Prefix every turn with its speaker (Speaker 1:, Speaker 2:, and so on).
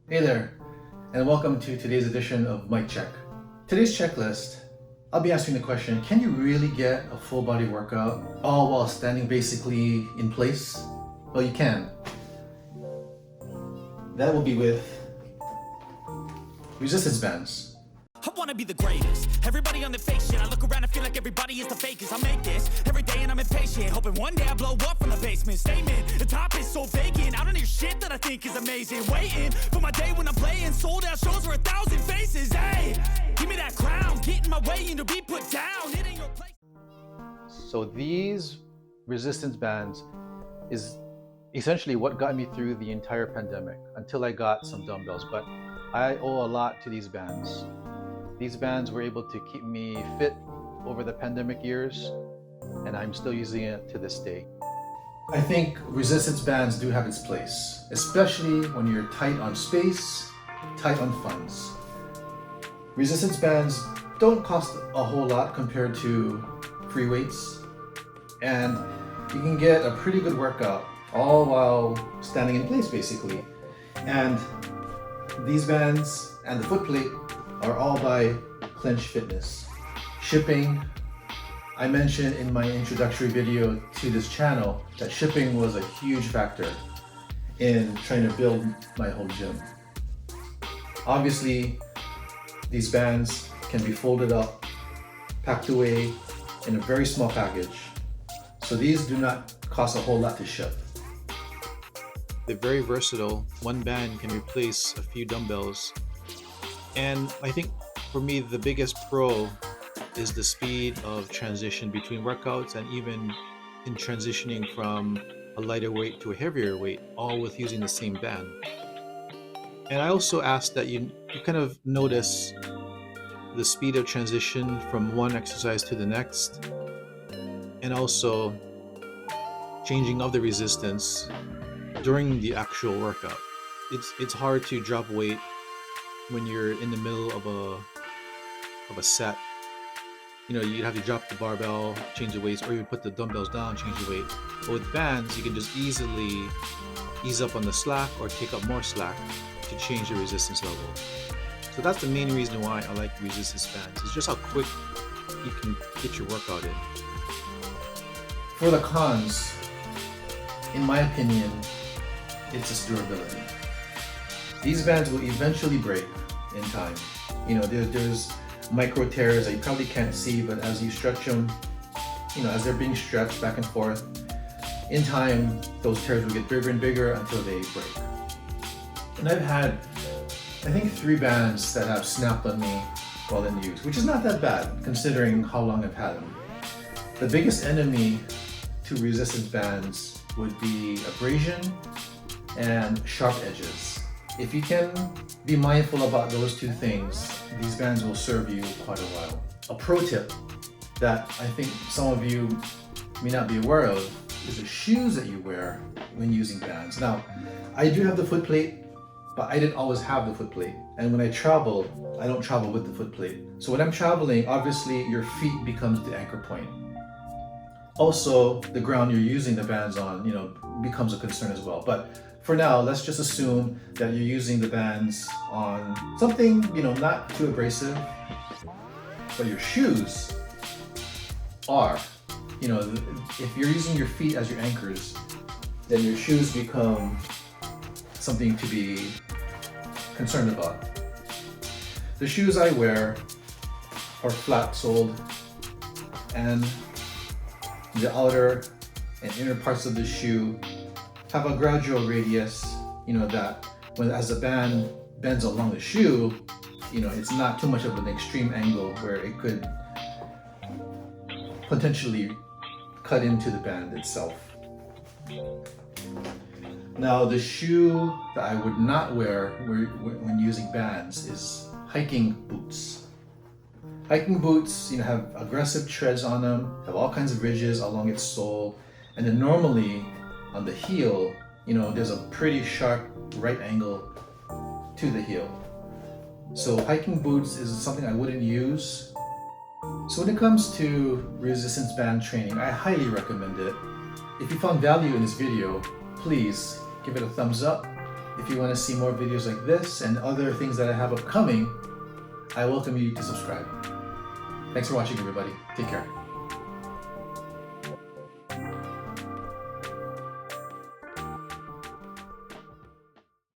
Speaker 1: Hey there, and welcome to today's edition of Mic Check. Today's checklist, I'll be asking the question, can you really get a full body workout all while standing basically in place? Well, you can. That will be with resistance bands.
Speaker 2: I wanna be the greatest. Everybody on the fake shit. I look around and feel like everybody is the fakest. I make this every day and I'm impatient, hoping one day I blow up from the basement. Statement, the top is so vacant. I don't hear shit that I think is amazing. Waiting for my day when I'm playing sold out shows for 1,000 faces. Hey, give me that crown. Get in my way and to be put down. It ain't your place.
Speaker 1: So these resistance bands is essentially what got me through the entire pandemic until I got some dumbbells. But I owe a lot to these bands. These bands were able to keep me fit over the pandemic years, and I'm still using it to this day. I think resistance bands do have its place, especially when you're tight on space, tight on funds. Resistance bands don't cost a whole lot compared to free weights, and you can get a pretty good workout all while standing in place basically. And these bands and the foot plate are all by Clench Fitness. Shipping, I mentioned in my introductory video to this channel that shipping was a huge factor in trying to build my whole gym. Obviously, these bands can be folded up, packed away in a very small package. So these do not cost a whole lot to ship.
Speaker 3: They're very versatile. One band can replace a few dumbbells. And I think for me, the biggest pro is the speed of transition between workouts and even in transitioning from a lighter weight to a heavier weight, all with using the same band. And I also ask that you kind of notice the speed of transition from one exercise to the next, and also changing of the resistance during the actual workout. It's hard to drop weight when you're in the middle of a set. You know, you'd have to drop the barbell, change the weights, or you put the dumbbells down, change the weight. But with bands, you can just easily ease up on the slack or take up more slack to change the resistance level. So that's the main reason why I like resistance bands. It's just how quick you can get your workout in.
Speaker 1: For the cons, in my opinion, it's its durability. These bands will eventually break in time. You know, there's micro tears that you probably can't see, but as you stretch them, you know, as they're being stretched back and forth, in time, those tears will get bigger and bigger until they break. And I've had, I think, 3 bands that have snapped on me while in use, which is not that bad considering how long I've had them. The biggest enemy to resistance bands would be abrasion and sharp edges. If you can be mindful about those 2 things, these bands will serve you quite a while. A pro tip that I think some of you may not be aware of is the shoes that you wear when using bands. Now, I do have the foot plate, but I didn't always have the foot plate. And when I travel, I don't travel with the foot plate. So when I'm traveling, obviously your feet becomes the anchor point. Also, the ground you're using the bands on, you know, becomes a concern as well. But for now, let's just assume that you're using the bands on something, you know, not too abrasive, but your shoes are. You know, if you're using your feet as your anchors, then your shoes become something to be concerned about. The shoes I wear are flat-soled, and the outer and inner parts of the shoe have a gradual radius, you know, that when as the band bends along the shoe, you know, it's not too much of an extreme angle where it could potentially cut into the band itself. Now, the shoe that I would not wear when using bands is hiking boots. Hiking boots, you know, have aggressive treads on them, have all kinds of ridges along its sole, and then normally on the heel, you know, there's a pretty sharp right angle to the heel. So hiking boots is something I wouldn't use. So when it comes to resistance band training, I highly recommend it. If you found value in this video, please give it a thumbs up If you want to see more videos like this and other things that I have upcoming, I welcome you to subscribe. Thanks for watching, everybody. Take care.